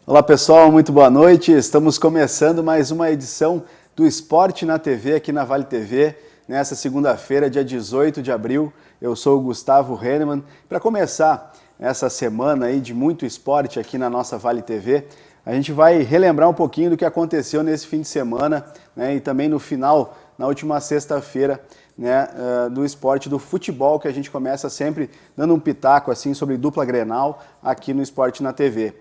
Olá pessoal, muito boa noite. Estamos começando mais uma edição do Esporte na TV aqui na Vale TV, nessa segunda-feira, dia 18 de abril. Eu sou o Gustavo Hennemann. Para começar essa semana aí de muito esporte aqui na nossa Vale TV, a gente vai relembrar um pouquinho do que aconteceu nesse fim de semana, né, e também no final, na última sexta-feira, né, do esporte do futebol, que a gente começa sempre dando um pitaco assim sobre dupla Grenal aqui no Esporte na TV.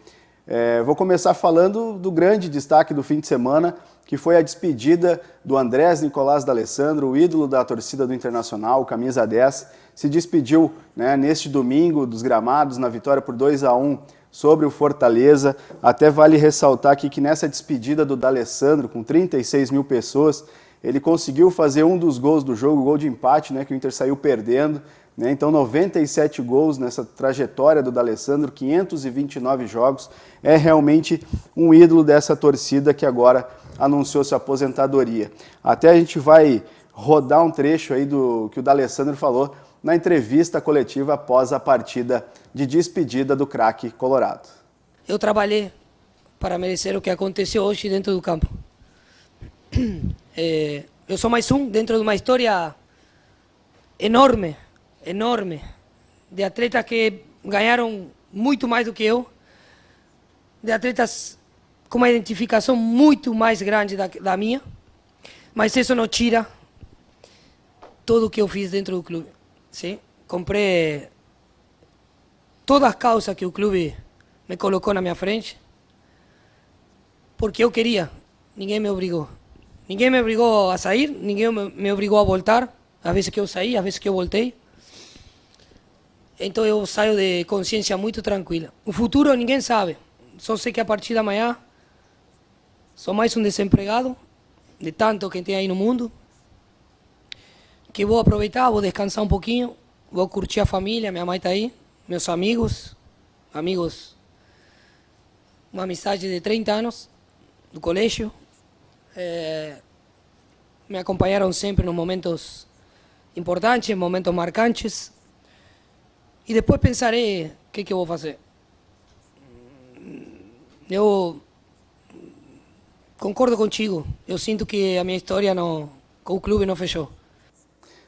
Vou começar falando do grande destaque do fim de semana, que foi a despedida do Andrés Nicolás D'Alessandro, o ídolo da torcida do Internacional, camisa 10, se despediu, né, neste domingo dos gramados, na vitória por 2-1 sobre o Fortaleza. Até vale ressaltar aqui que nessa despedida do D'Alessandro, com 36 mil pessoas, ele conseguiu fazer um dos gols do jogo, o gol de empate, né, que o Inter saiu perdendo. Então 97 gols nessa trajetória do D'Alessandro, 529 jogos, é realmente um ídolo dessa torcida que agora anunciou sua aposentadoria. Até a gente vai rodar um trecho aí do que o D'Alessandro falou na entrevista coletiva após a partida de despedida do craque colorado. Eu trabalhei para merecer o que aconteceu hoje dentro do campo. Eu sou mais um dentro de uma história enorme de atletas que ganharam muito mais do que eu, de atletas com uma identificação muito mais grande da minha, mas isso não tira tudo o que eu fiz dentro do clube. Sim? Comprei todas as causas que o clube me colocou na minha frente, porque eu queria, ninguém me obrigou. Ninguém me obrigou a sair, ninguém me obrigou a voltar, às vezes que eu saí, às vezes que eu voltei. Então eu saio de consciência muito tranquila. O futuro ninguém sabe. Só sei que a partir da manhã sou mais um desempregado, de tanto que tem aí no mundo, que vou aproveitar, vou descansar um pouquinho, vou curtir a família, minha mãe está aí, meus amigos, uma amizade de 30 anos, do colégio, me acompanharam sempre nos momentos importantes, momentos marcantes. E depois pensarei o que eu vou fazer. Eu concordo contigo. Eu sinto que a minha história com o clube não fechou.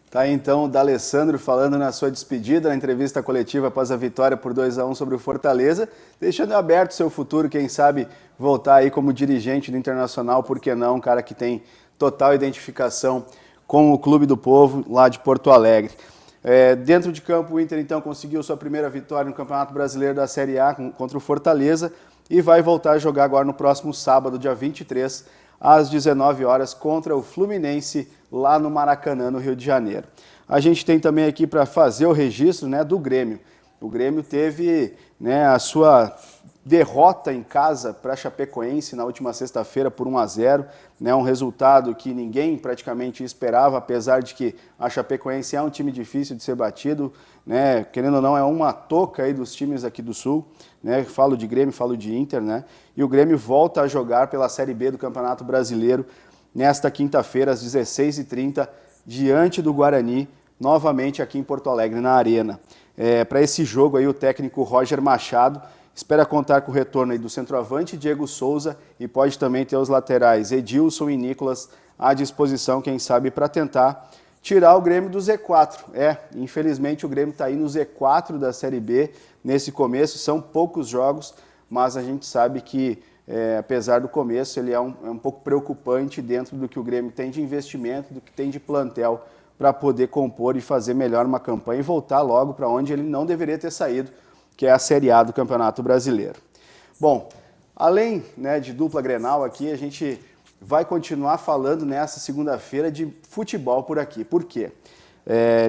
Tá aí então o D'Alessandro falando na sua despedida, na entrevista coletiva após a vitória por 2-1 sobre o Fortaleza, deixando aberto o seu futuro, quem sabe voltar aí como dirigente do Internacional, por que não, um cara que tem total identificação com o Clube do Povo lá de Porto Alegre. Dentro de campo, o Inter então conseguiu sua primeira vitória no Campeonato Brasileiro da Série A contra o Fortaleza e vai voltar a jogar agora no próximo sábado, dia 23, às 19 horas, contra o Fluminense, lá no Maracanã, no Rio de Janeiro. A gente tem também aqui para fazer o registro, né, do Grêmio. O Grêmio teve, né, a sua derrota em casa para a Chapecoense na última sexta-feira por 1-0, né, um resultado que ninguém praticamente esperava, apesar de que a Chapecoense é um time difícil de ser batido, né, querendo ou não, é uma toca aí dos times aqui do Sul, né, falo de Grêmio, falo de Inter, né, e o Grêmio volta a jogar pela Série B do Campeonato Brasileiro nesta quinta-feira, às 16h30, diante do Guarani, novamente aqui em Porto Alegre, na Arena. Para esse jogo aí, o técnico Roger Machado espera contar com o retorno aí do centroavante Diego Souza e pode também ter os laterais Edilson e Nicolas à disposição, quem sabe, para tentar tirar o Grêmio do Z4. Infelizmente o Grêmio está aí no Z4 da Série B nesse começo, são poucos jogos, mas a gente sabe que, apesar do começo, ele é um pouco preocupante dentro do que o Grêmio tem de investimento, do que tem de plantel para poder compor e fazer melhor uma campanha e voltar logo para onde ele não deveria ter saído, que é a Série A do Campeonato Brasileiro. Bom, além, né, de dupla Grenal aqui, a gente vai continuar falando nessa segunda-feira de futebol por aqui. Por quê?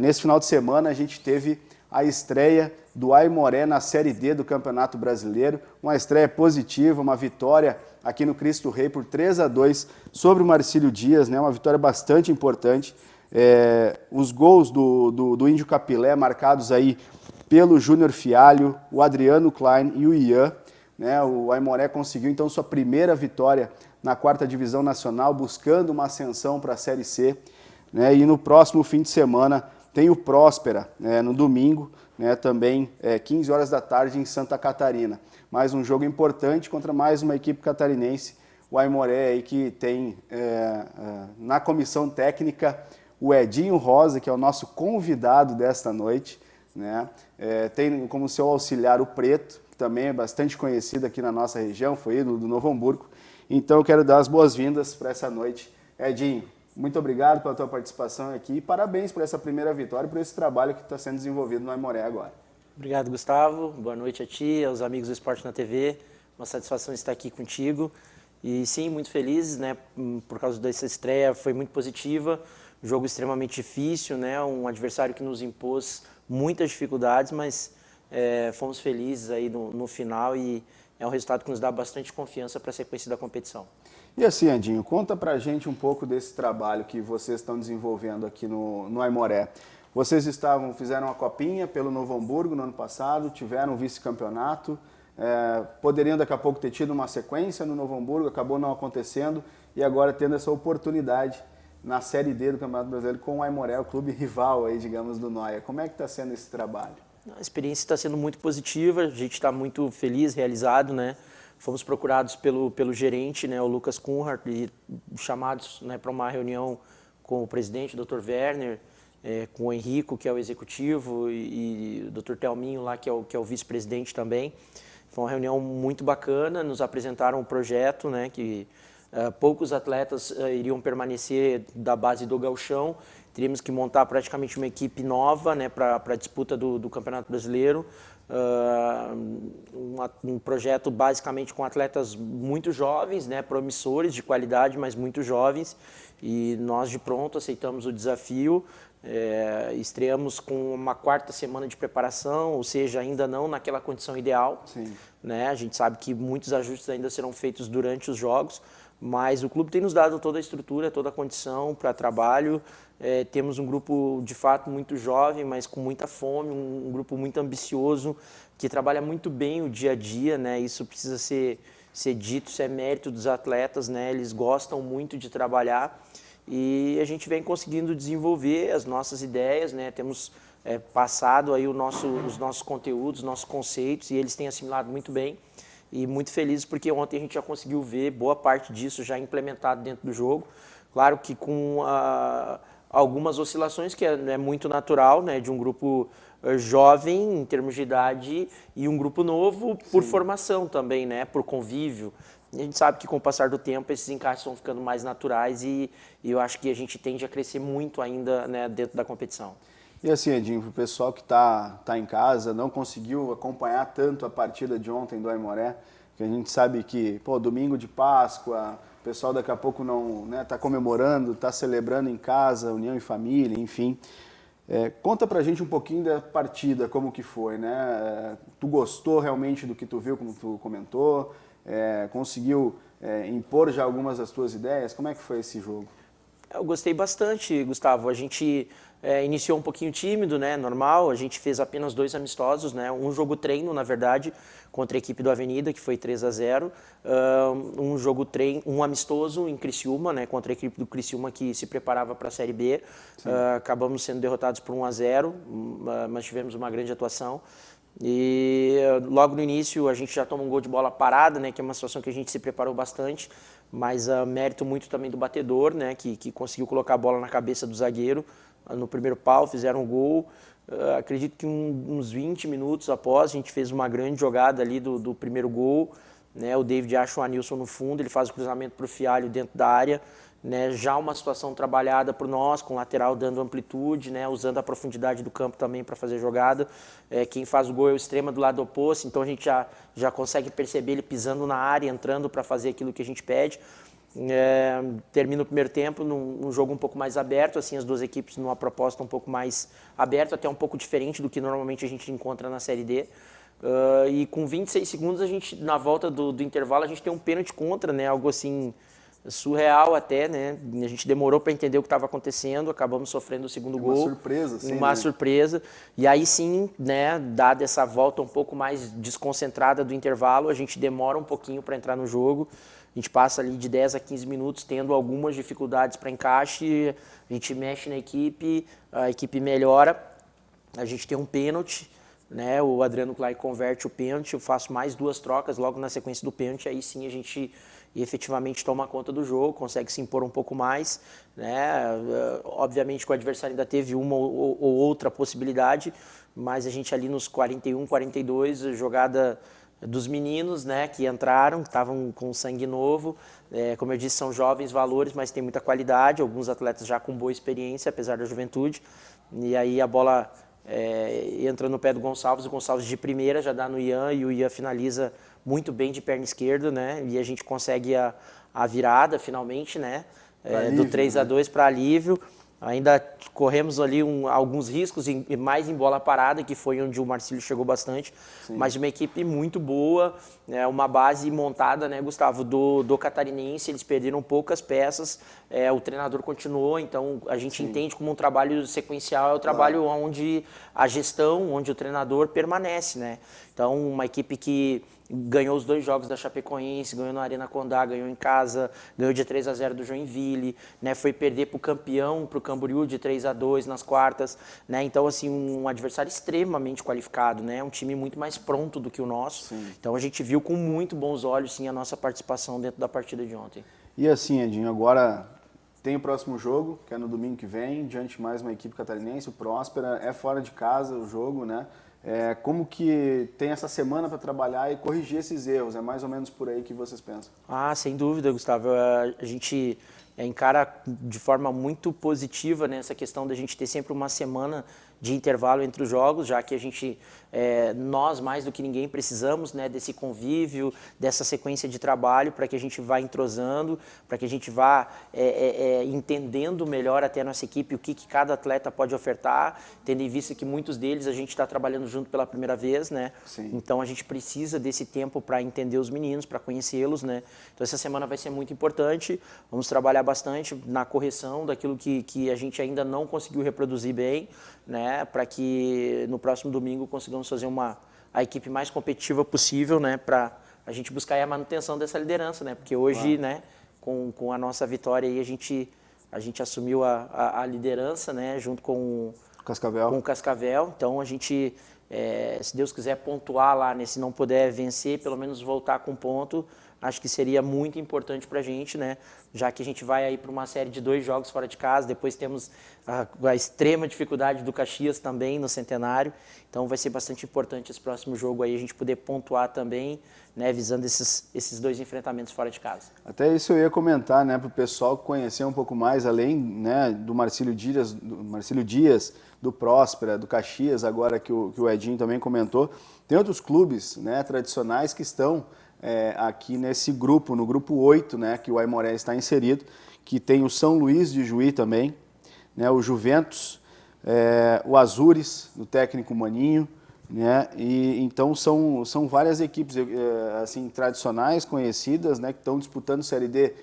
Nesse final de semana a gente teve a estreia do Aimoré na Série D do Campeonato Brasileiro, uma estreia positiva, uma vitória aqui no Cristo Rei por 3-2 sobre o Marcílio Dias, né, uma vitória bastante importante. Os gols do Índio Capilé marcados aí pelo Júnior Fialho, o Adriano Klein e o Ian, né? O Aimoré conseguiu então sua primeira vitória na 4ª Divisão Nacional, buscando uma ascensão para a Série C, né? E no próximo fim de semana Tem o Próspera, no domingo, né, também 15 horas da tarde em Santa Catarina. Mais um jogo importante contra mais uma equipe catarinense, o Aimoré, aí, que tem na comissão técnica o Edinho Rosa, que é o nosso convidado desta noite, né? Tem como seu auxiliar o Preto, que também é bastante conhecido aqui na nossa região, foi ídolo do Novo Hamburgo. Então eu quero dar as boas-vindas para essa noite. Edinho, muito obrigado pela tua participação aqui e parabéns por essa primeira vitória e por esse trabalho que está sendo desenvolvido no Aimoré agora. Obrigado, Gustavo. Boa noite a ti, aos amigos do Esporte na TV. Uma satisfação estar aqui contigo. E sim, muito feliz, né, por causa dessa estreia, foi muito positiva. Jogo extremamente difícil, né, um adversário que nos impôs muitas dificuldades, mas fomos felizes aí no final e é um resultado que nos dá bastante confiança para a sequência da competição. E assim, Edinho, conta pra gente um pouco desse trabalho que vocês estão desenvolvendo aqui no Aimoré. Vocês fizeram a copinha pelo Novo Hamburgo no ano passado, tiveram um vice-campeonato, poderiam daqui a pouco ter tido uma sequência no Novo Hamburgo, acabou não acontecendo e agora tendo essa oportunidade na Série D do Campeonato Brasileiro com o Aimoré, o clube rival aí, digamos, do Noia. Como é que está sendo esse trabalho? A experiência está sendo muito positiva, a gente está muito feliz, realizado, né? Fomos procurados pelo gerente, né, o Lucas Kunhardt, e chamados, né, para uma reunião com o presidente, o Dr. Werner, com o Henrico, que é o executivo, e o Dr. Telminho, lá, que é o vice-presidente também. Foi uma reunião muito bacana, nos apresentaram um projeto, né, que poucos atletas iriam permanecer da base do gauchão, teríamos que montar praticamente uma equipe nova, né, para a disputa do Campeonato Brasileiro, um projeto basicamente com atletas muito jovens, né, promissores, de qualidade, mas muito jovens, e nós de pronto aceitamos o desafio. Estreamos com uma 4ª semana de preparação, ou seja, ainda não naquela condição ideal. Sim. Né? A gente sabe que muitos ajustes ainda serão feitos durante os jogos, mas o clube tem nos dado toda a estrutura, toda a condição para trabalho. Temos um grupo de fato muito jovem, mas com muita fome, um grupo muito ambicioso, que trabalha muito bem o dia a dia, né? Isso precisa ser dito, isso é mérito dos atletas, né? Eles gostam muito de trabalhar e a gente vem conseguindo desenvolver as nossas ideias, né? Temos passado aí os nossos conteúdos, nossos conceitos, e eles têm assimilado muito bem. E muito feliz porque ontem a gente já conseguiu ver boa parte disso já implementado dentro do jogo. Claro que com algumas oscilações, que é muito natural, né, de um grupo jovem em termos de idade e um grupo novo por formação também, né, por convívio. A gente sabe que com o passar do tempo esses encaixes vão ficando mais naturais e eu acho que a gente tende a crescer muito ainda, né, dentro da competição. E assim, Edinho, para o pessoal que tá em casa, não conseguiu acompanhar tanto a partida de ontem do Aimoré, que a gente sabe que, domingo de Páscoa, o pessoal daqui a pouco não tá comemorando, está celebrando em casa, união e família, enfim. Conta pra gente um pouquinho da partida, como que foi, né? Tu gostou realmente do que tu viu, como tu comentou? Conseguiu impor já algumas das tuas ideias? Como é que foi esse jogo? Eu gostei bastante, Gustavo. A gente iniciou um pouquinho tímido, né? Normal. A gente fez apenas 2 amistosos, né? Um jogo treino, na verdade, contra a equipe do Avenida, que foi 3-0. Um amistoso em Criciúma, né? Contra a equipe do Criciúma, que se preparava para a Série B. Acabamos sendo derrotados por 1-0, mas tivemos uma grande atuação. E logo no início a gente já toma um gol de bola parada, né? Que é uma situação que a gente se preparou bastante. Mas mérito muito também do batedor, né, que conseguiu colocar a bola na cabeça do zagueiro no primeiro pau, fizeram um gol. Acredito que uns 20 minutos após, a gente fez uma grande jogada ali do primeiro gol, né, o David acha o Anilson no fundo, ele faz o cruzamento para o Fialho dentro da área, né, já uma situação trabalhada por nós, com o lateral dando amplitude, né, usando a profundidade do campo também para fazer jogada. Quem faz o gol é o extrema do lado oposto, então a gente já consegue perceber ele pisando na área, entrando para fazer aquilo que a gente pede. Termina o primeiro tempo num jogo um pouco mais aberto, assim, as duas equipes numa proposta um pouco mais aberta, até um pouco diferente do que normalmente a gente encontra na Série D. E com 26 segundos, a gente, na volta do intervalo, a gente tem um pênalti contra, né, algo assim surreal até, né? A gente demorou para entender o que estava acontecendo, acabamos sofrendo o segundo gol. Uma surpresa, sim. Uma surpresa. E aí sim, né, dada essa volta um pouco mais desconcentrada do intervalo, a gente demora um pouquinho para entrar no jogo. a gente passa ali de 10 a 15 minutos tendo algumas dificuldades para encaixe, a gente mexe na equipe, a equipe melhora, a gente tem um pênalti, né? O Adriano Clay converte o pênalti, eu faço mais 2 trocas logo na sequência do pênalti, aí sim a gente efetivamente toma conta do jogo, consegue se impor um pouco mais, né? Obviamente que o adversário ainda teve uma ou outra possibilidade, mas a gente ali nos 41, 42, jogada dos meninos, né, que entraram, estavam com sangue novo, como eu disse, são jovens valores, mas tem muita qualidade, alguns atletas já com boa experiência, apesar da juventude, e aí a bola entra no pé do Gonçalves, o Gonçalves de primeira já dá no Ian, e o Ian finaliza muito bem de perna esquerda, né, e a gente consegue a virada finalmente, né, do 3-2 para alívio. Ainda corremos ali alguns riscos, mais em bola parada, que foi onde o Marcílio chegou bastante. Sim. Mas uma equipe muito boa, uma base montada, né, Gustavo, do Catarinense. Eles perderam poucas peças, o treinador continuou, então a gente entende como um trabalho sequencial, é o trabalho onde a gestão, onde o treinador permanece, né? Então, uma equipe que ganhou os 2 jogos da Chapecoense, ganhou na Arena Condá, ganhou em casa, ganhou de 3-0 do Joinville, né, foi perder para o campeão, para o Camboriú, de 3-2 nas quartas, né, então assim, um adversário extremamente qualificado, né, um time muito mais pronto do que o nosso. Sim. Então a gente viu com muito bons olhos, sim, a nossa participação dentro da partida de ontem. E assim, Edinho, agora tem o próximo jogo, que é no domingo que vem, diante de mais uma equipe catarinense, o Próspera, é fora de casa o jogo, né? Como que tem essa semana para trabalhar e corrigir esses erros? É mais ou menos por aí que vocês pensam? Ah, sem dúvida, Gustavo. A gente encara de forma muito positiva, né, essa questão da gente ter sempre uma semana de intervalo entre os jogos, já que a gente, nós mais do que ninguém precisamos, né, desse convívio, dessa sequência de trabalho para que a gente vá entrosando, para que a gente vá entendendo melhor até a nossa equipe o que cada atleta pode ofertar, tendo em vista que muitos deles a gente está trabalhando junto pela primeira vez, né? Sim. Então a gente precisa desse tempo para entender os meninos, para conhecê-los, né? Então essa semana vai ser muito importante, vamos trabalhar bastante na correção daquilo que a gente ainda não conseguiu reproduzir bem, né, para que no próximo domingo consigamos fazer a equipe mais competitiva possível, né, para a gente buscar a manutenção dessa liderança, né, porque hoje, né, com a nossa vitória aí a gente assumiu a liderança, né, junto com o Cascavel, então a gente, se Deus quiser pontuar lá, né, se não puder vencer, pelo menos voltar com ponto, acho que seria muito importante para a gente, né? Já que a gente vai aí para uma série de 2 jogos fora de casa, depois temos a extrema dificuldade do Caxias também no Centenário, então vai ser bastante importante esse próximo jogo aí, a gente poder pontuar também, né, visando esses 2 enfrentamentos fora de casa. Até isso eu ia comentar, né, para o pessoal conhecer um pouco mais, além, né, do Marcílio Dias, do Próspera, do Caxias, agora que o Edinho também comentou, tem outros clubes, né, tradicionais que estão aqui nesse grupo, no grupo 8, né, que o Aimoré está inserido, que tem o São Luís de Juí também, né, o Juventus, o Azures, do técnico Maninho, né, e então são várias equipes assim, tradicionais, conhecidas, né, que estão disputando Série D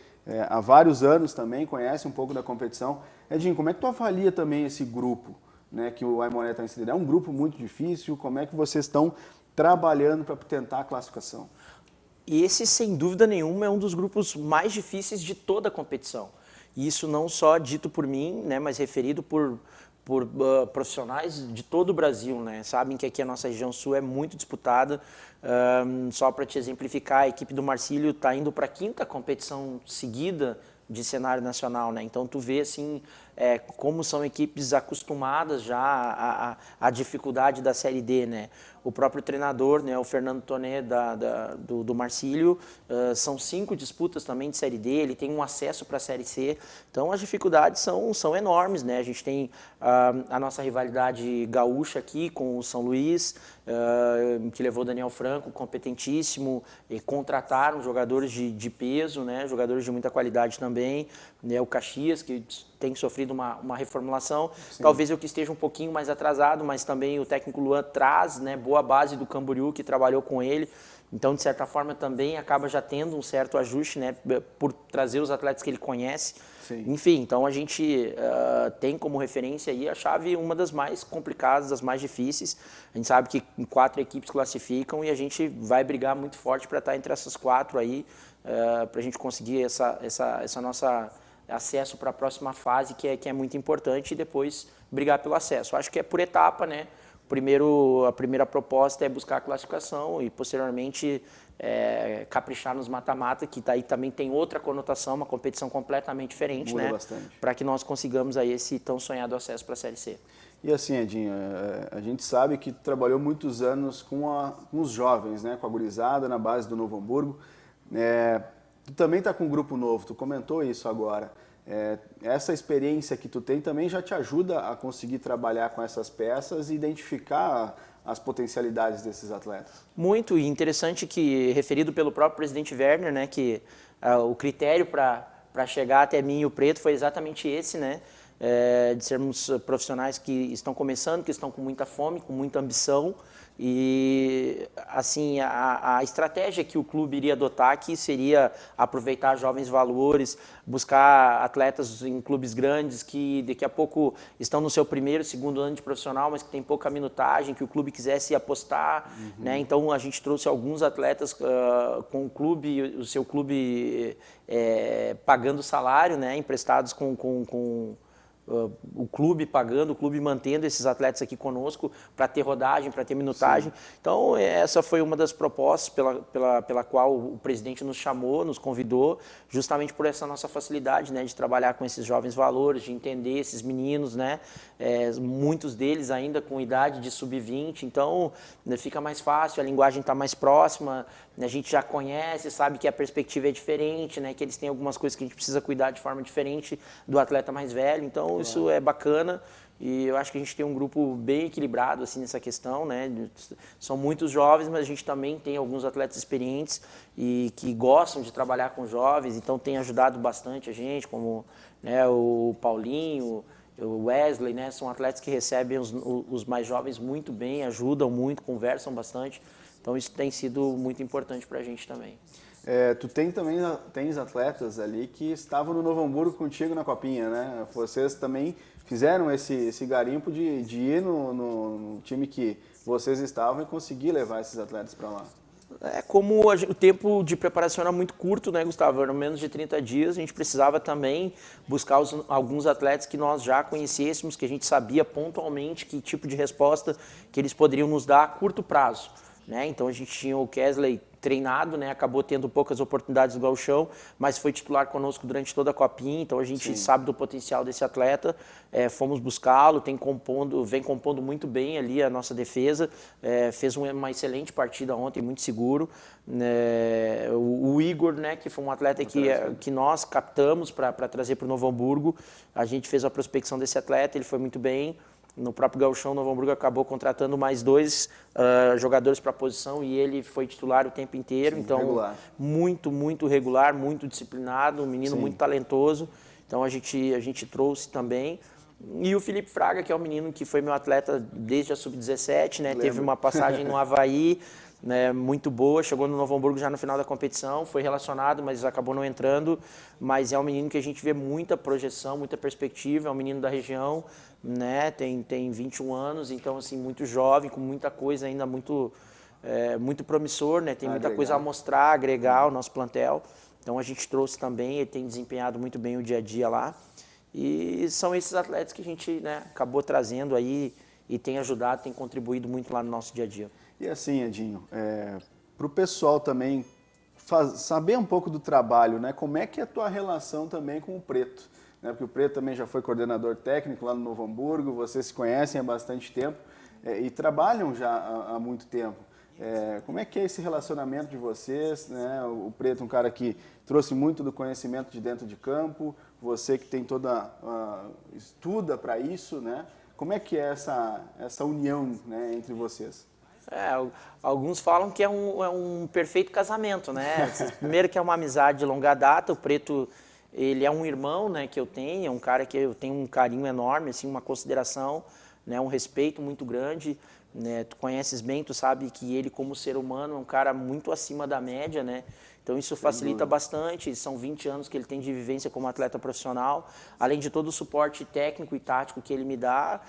há vários anos também, conhecem um pouco da competição. Edinho, como é que tu avalia também esse grupo, né, que o Aimoré está inserido? É um grupo muito difícil, como é que vocês estão trabalhando para tentar a classificação? E esse, sem dúvida nenhuma, é um dos grupos mais difíceis de toda a competição. E isso não só dito por mim, né, mas referido por profissionais de todo o Brasil, né? Sabem que aqui a nossa região sul é muito disputada. Só para te exemplificar, a equipe do Marcílio está indo para a 5ª competição seguida de cenário nacional, né? Então tu vê assim como são equipes acostumadas já à dificuldade da Série D, né? O próprio treinador, né, o Fernando Toné do Marcílio, são 5 disputas também de Série D, ele tem um acesso para a Série C, então as dificuldades são enormes, né? A gente tem a nossa rivalidade gaúcha aqui com o São Luís, que levou Daniel Franco, competentíssimo, e contrataram jogadores de peso, né, jogadores de muita qualidade também, né, o Caxias, que tem sofrido uma reformulação. Sim. Talvez eu que esteja um pouquinho mais atrasado, mas também o técnico Luan traz, né, boa base do Camboriú, que trabalhou com ele. Então, de certa forma, também acaba já tendo um certo ajuste, né, por trazer os atletas que ele conhece. Sim. Enfim, então a gente tem como referência aí a chave uma das mais complicadas, das mais difíceis. A gente sabe que 4 equipes classificam e a gente vai brigar muito forte para estar entre essas 4 aí, para a gente conseguir essa nossa acesso para a próxima fase, que é muito importante, e depois brigar pelo acesso. Acho que é por etapa, né? A primeira proposta é buscar a classificação e, posteriormente, caprichar nos mata-mata, que daí também tem outra conotação, uma competição completamente diferente, Muda né? bastante. Para que nós consigamos aí esse tão sonhado acesso para a Série C. E assim, Edinho, a gente sabe que tu trabalhou muitos anos com os jovens, né? Com a gurizada na base do Novo Hamburgo. Tu também está com um grupo novo, tu comentou isso agora. Essa experiência que tu tem também já te ajuda a conseguir trabalhar com essas peças e identificar as potencialidades desses atletas. Muito, e interessante que, referido pelo próprio presidente Werner, né, que o critério para chegar até mim e o Preto foi exatamente esse, né, de sermos profissionais que estão começando, que estão com muita fome, com muita ambição. E assim, a estratégia que o clube iria adotar aqui seria aproveitar jovens valores, buscar atletas em clubes grandes que daqui a pouco estão no seu primeiro, segundo ano de profissional, mas que tem pouca minutagem, que o clube quisesse apostar, né? Então a gente trouxe alguns atletas com o seu clube pagando salário, né? Emprestados com o clube pagando, o clube mantendo esses atletas aqui conosco para ter rodagem, para ter minutagem. Sim. Então, essa foi uma das propostas pela qual o presidente nos chamou, nos convidou, justamente por essa nossa facilidade, né, de trabalhar com esses jovens valores, de entender esses meninos, né, muitos deles ainda com idade de sub-20, então fica mais fácil, a linguagem está mais próxima, a gente já conhece, sabe que a perspectiva é diferente, né, que eles têm algumas coisas que a gente precisa cuidar de forma diferente do atleta mais velho, então isso é bacana e eu acho que a gente tem um grupo bem equilibrado assim nessa questão, né? São muitos jovens, mas a gente também tem alguns atletas experientes e que gostam de trabalhar com jovens, então tem ajudado bastante a gente, como, né, o Paulinho, o Wesley, né? São atletas que recebem os mais jovens muito bem, ajudam muito, conversam bastante, então isso tem sido muito importante para a gente também. Tu tens atletas ali que estavam no Novo Hamburgo contigo na Copinha, né? Vocês também fizeram esse garimpo de ir no time que vocês estavam e conseguir levar esses atletas para lá. Como o tempo de preparação era muito curto, né, Gustavo? Eram menos de 30 dias, a gente precisava também buscar alguns atletas que nós já conhecêssemos, que a gente sabia pontualmente que tipo de resposta que eles poderiam nos dar a curto prazo, né? Então a gente tinha o Kesley treinado, né? Acabou tendo poucas oportunidades no gauchão, mas foi titular conosco durante toda a Copinha, então a gente sabe do potencial desse atleta, fomos buscá-lo, vem compondo muito bem ali a nossa defesa, fez uma excelente partida ontem, muito seguro. O Igor, né, que foi um atleta que nós captamos para trazer para o Novo Hamburgo, a gente fez a prospecção desse atleta, ele foi muito bem. No próprio gauchão, o Novo Hamburgo acabou contratando mais 2 jogadores para a posição e ele foi titular o tempo inteiro. Sim, então, regular. Muito regular, muito disciplinado, um menino muito talentoso. Então, a gente trouxe também. E o Felipe Fraga, que é um menino que foi meu atleta desde a Sub-17, né? Teve uma passagem no Avaí, né, muito boa, chegou no Novo Hamburgo já no final da competição, foi relacionado, mas acabou não entrando, mas é um menino que a gente vê muita projeção, muita perspectiva, é um menino da região, né, tem 21 anos, então assim, muito jovem, com muita coisa ainda muito promissor, né, tem muita coisa a mostrar, agregar ao nosso plantel, então a gente trouxe também, ele tem desempenhado muito bem o dia a dia lá, e são esses atletas que a gente, né, acabou trazendo aí e tem ajudado, tem contribuído muito lá no nosso dia a dia. E assim, Edinho, para o pessoal também saber um pouco do trabalho, né? Como é que é a tua relação também com o Preto? Né? Porque o Preto também já foi coordenador técnico lá no Novo Hamburgo, vocês se conhecem há bastante tempo e trabalham já há muito tempo. Como é que é esse relacionamento de vocês? Né? O Preto é um cara que trouxe muito do conhecimento de dentro de campo, você que tem estuda para isso, né? Como é que é essa união, né, entre vocês? Alguns falam que é um perfeito casamento, né? Primeiro que é uma amizade de longa data, o Preto, ele é um irmão, né, que eu tenho, é um cara que eu tenho um carinho enorme, assim, uma consideração, né, um respeito muito grande, né? Tu conheces bem, tu sabe que ele como ser humano é um cara muito acima da média, né? Então isso facilita bastante, são 20 anos que ele tem de vivência como atleta profissional, além de todo o suporte técnico e tático que ele me dá,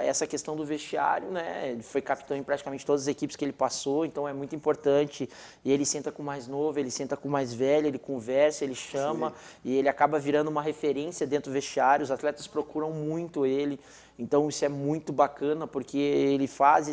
essa questão do vestiário, né? Ele foi capitão em praticamente todas as equipes que ele passou, então é muito importante, e ele senta com o mais novo, ele senta com o mais velho, ele conversa, ele chama, e ele acaba virando uma referência dentro do vestiário, os atletas procuram muito ele, então isso é muito bacana, porque ele faz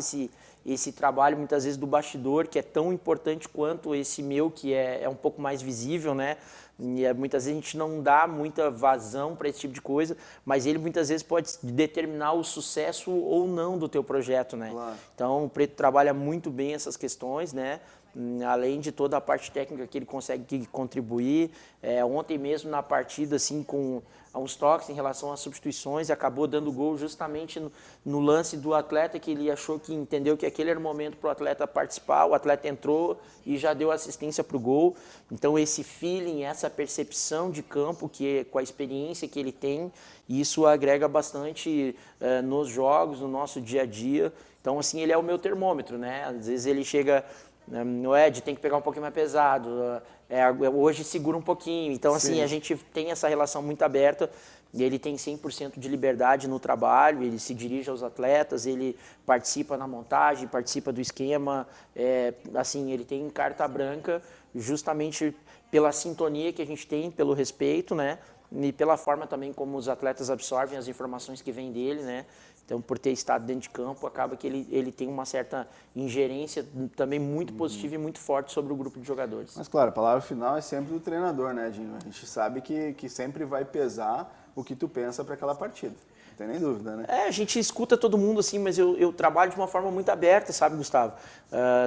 esse trabalho muitas vezes do bastidor, que é tão importante quanto esse meu, que é um pouco mais visível, né? E muitas vezes a gente não dá muita vazão para esse tipo de coisa, mas ele muitas vezes pode determinar o sucesso ou não do teu projeto, né? Claro. Então o Preto trabalha muito bem essas questões, né? Além de toda a parte técnica que ele consegue contribuir. Ontem mesmo na partida, assim, com uns toques em relação às substituições, acabou dando gol justamente no lance do atleta, que ele achou que entendeu que aquele era o momento para o atleta participar, o atleta entrou e já deu assistência para o gol. Então esse feeling, essa percepção de campo, que com a experiência que ele tem, isso agrega bastante nos jogos, no nosso dia a dia. Então assim, ele é o meu termômetro, né? Às vezes ele chega... O Ed tem que pegar um pouquinho mais pesado, hoje segura um pouquinho. Então, assim, a gente tem essa relação muito aberta e ele tem 100% de liberdade no trabalho, ele se dirige aos atletas, ele participa na montagem, participa do esquema, assim, ele tem carta branca justamente pela sintonia que a gente tem, pelo respeito, né? E pela forma também como os atletas absorvem as informações que vêm dele, né? Então, por ter estado dentro de campo, acaba que ele tem uma certa ingerência também muito positiva e muito forte sobre o grupo de jogadores. Mas, claro, a palavra final é sempre do treinador, né, Dinho? A gente sabe que sempre vai pesar o que tu pensa para aquela partida. Não tem nem dúvida, né? A gente escuta todo mundo assim, mas eu trabalho de uma forma muito aberta, sabe, Gustavo?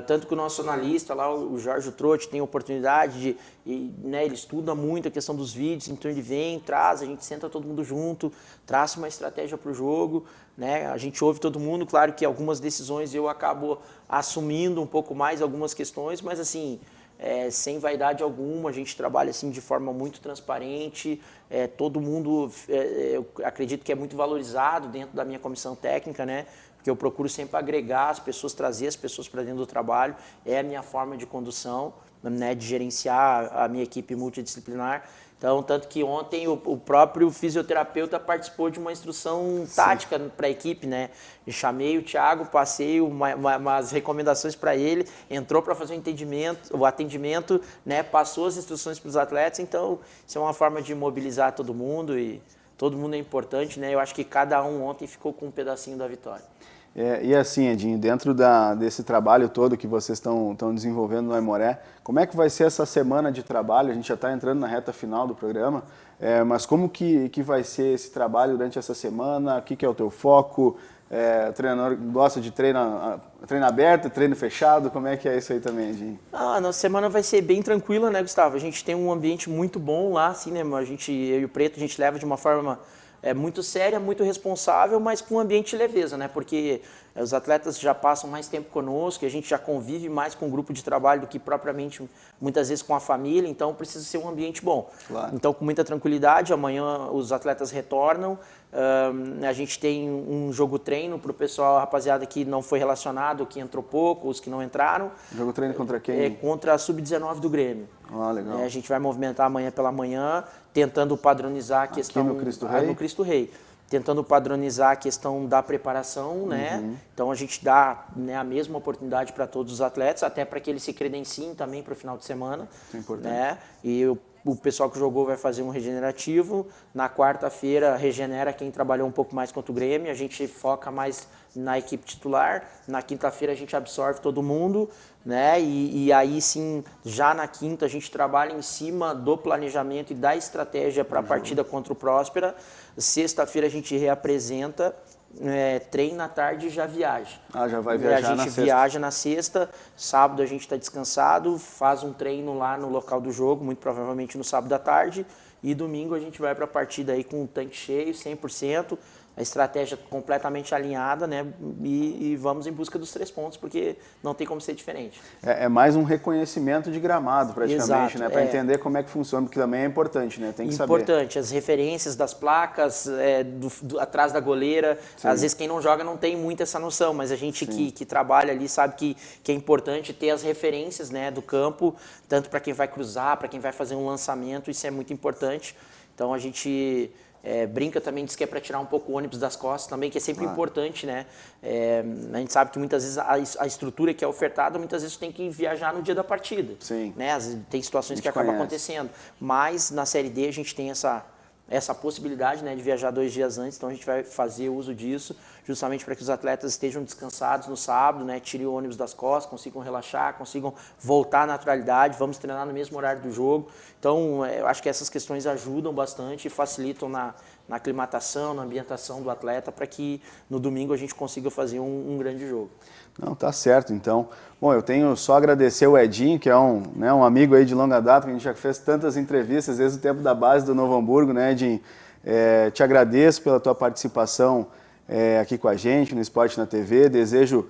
Tanto que o nosso analista lá, o Jorge Trotti, tem oportunidade né, ele estuda muito a questão dos vídeos, então ele vem, traz, a gente senta todo mundo junto, traça uma estratégia para o jogo, né? A gente ouve todo mundo, claro que algumas decisões eu acabo assumindo um pouco mais algumas questões, mas assim... sem vaidade alguma, a gente trabalha assim de forma muito transparente, todo mundo, eu acredito que é muito valorizado dentro da minha comissão técnica, né? Porque eu procuro sempre agregar as pessoas, trazer as pessoas para dentro do trabalho, é a minha forma de condução, né? De gerenciar a minha equipe multidisciplinar. Então, tanto que ontem o próprio fisioterapeuta participou de uma instrução tática para a equipe, né? Eu chamei o Thiago, passei umas recomendações para ele, entrou para fazer o atendimento, né? Passou as instruções para os atletas. Então, isso é uma forma de mobilizar todo mundo e todo mundo é importante, né? Eu acho que cada um ontem ficou com um pedacinho da vitória. E assim, Edinho, dentro desse trabalho todo que vocês estão desenvolvendo no Aimoré, como é que vai ser essa semana de trabalho? A gente já está entrando na reta final do programa, mas como que vai ser esse trabalho durante essa semana? O que é o teu foco? O treinador gosta de treino aberto, treino fechado? Como é que é isso aí também, Edinho? A nossa semana vai ser bem tranquila, né, Gustavo? A gente tem um ambiente muito bom lá, assim, né? Eu e o Preto, a gente leva de uma forma... muito séria, muito responsável, mas com um ambiente de leveza, né? Porque os atletas já passam mais tempo conosco, a gente já convive mais com o grupo de trabalho do que propriamente, muitas vezes, com a família, então precisa ser um ambiente bom. Claro. Então, com muita tranquilidade, amanhã os atletas retornam, a gente tem um jogo treino para o pessoal, a rapaziada que não foi relacionado, que entrou pouco, os que não entraram. Jogo treino contra quem? Contra a Sub-19 do Grêmio. Legal. A gente vai movimentar amanhã pela manhã, tentando padronizar a questão... Aqui no Cristo Rei? No Cristo Rei. Tentando padronizar a questão da preparação, né? Então a gente dá, né, a mesma oportunidade para todos os atletas, até para que eles se credenciem também para o final de semana. Isso é importante. Né? E o pessoal que jogou vai fazer um regenerativo. Na quarta-feira regenera quem trabalhou um pouco mais contra o Grêmio. A gente foca mais na equipe titular. Na quinta-feira a gente absorve todo mundo, né? E aí sim, já na quinta a gente trabalha em cima do planejamento e da estratégia para a partida contra o Próspera. Sexta-feira a gente reapresenta, treina à tarde e já viaja. Já vai viajar na sexta. A gente viaja na sexta, sábado a gente está descansado, faz um treino lá no local do jogo, muito provavelmente no sábado à tarde, e domingo a gente vai para a partida aí com o tanque cheio, 100%, a estratégia completamente alinhada, né? E vamos em busca dos 3 pontos, porque não tem como ser diferente. É mais um reconhecimento de gramado, praticamente, Exato, né? Para entender como é que funciona, porque também é importante, né? Tem que saber. Importante, as referências das placas, atrás da goleira. Sim. Às vezes quem não joga não tem muito essa noção, mas a gente que trabalha ali sabe que é importante ter as referências, né, do campo, tanto para quem vai cruzar, para quem vai fazer um lançamento, isso é muito importante. Então a gente brinca também, diz que é para tirar um pouco o ônibus das costas também, que é sempre importante, né? A gente sabe que muitas vezes a estrutura que é ofertada, muitas vezes tem que viajar no dia da partida. Sim. Né? Tem situações que acabam acontecendo. Mas na Série D a gente tem essa possibilidade, né, de viajar 2 dias antes, então a gente vai fazer uso disso, justamente para que os atletas estejam descansados no sábado, né, tirem o ônibus das costas, consigam relaxar, consigam voltar à naturalidade, vamos treinar no mesmo horário do jogo. Então, eu acho que essas questões ajudam bastante e facilitam na aclimatação, na ambientação do atleta, para que no domingo a gente consiga fazer um grande jogo. Não, tá certo, então. Bom, eu tenho só agradecer o Edinho, que é um amigo aí de longa data, que a gente já fez tantas entrevistas, desde o tempo da base do Novo Hamburgo, né, Edinho? Te agradeço pela tua participação aqui com a gente no Esporte na TV, desejo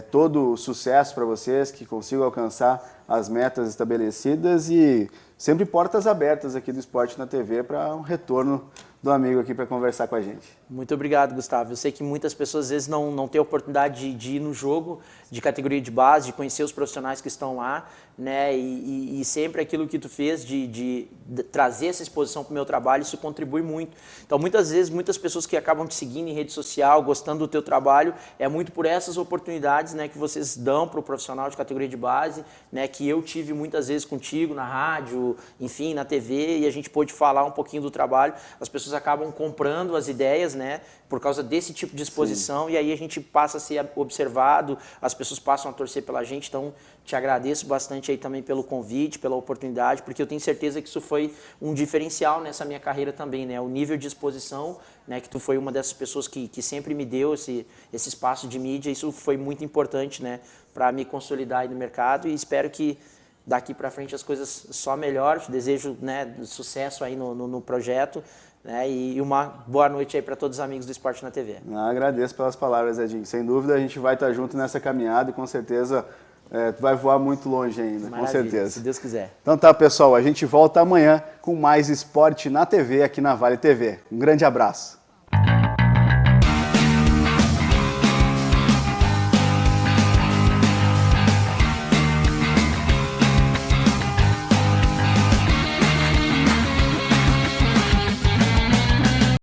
todo o sucesso para vocês, que consigam alcançar as metas estabelecidas e sempre portas abertas aqui do Esporte na TV para um retorno do amigo aqui para conversar com a gente. Muito obrigado, Gustavo. Eu sei que muitas pessoas às vezes não têm a oportunidade de ir no jogo de categoria de base, de conhecer os profissionais que estão lá, né? E sempre aquilo que tu fez de trazer essa exposição para o meu trabalho, isso contribui muito. Então, muitas vezes, muitas pessoas que acabam te seguindo em rede social, gostando do teu trabalho, é muito por essas oportunidades, né, que vocês dão para o profissional de categoria de base, né, que eu tive muitas vezes contigo na rádio, enfim, na TV, e a gente pôde falar um pouquinho do trabalho. As pessoas acabam comprando as ideias, né, por causa desse tipo de exposição. Sim. E aí a gente passa a ser observado, as pessoas passam a torcer pela gente. Então, te agradeço bastante aí também pelo convite, pela oportunidade, porque eu tenho certeza que isso foi um diferencial nessa minha carreira também, né? O nível de exposição, né, que tu foi uma dessas pessoas que sempre me deu esse espaço de mídia, isso foi muito importante, né, para me consolidar aí no mercado, e espero que daqui para frente as coisas só melhorem. Te desejo, né, sucesso aí no projeto, né, e uma boa noite aí para todos os amigos do Esporte na TV. Agradeço pelas palavras, Edinho. Sem dúvida a gente vai estar junto nessa caminhada e com certeza tu vai voar muito longe ainda. Maravilha, com certeza. Se Deus quiser. Então tá, pessoal, a gente volta amanhã com mais Esporte na TV aqui na Vale TV. Um grande abraço.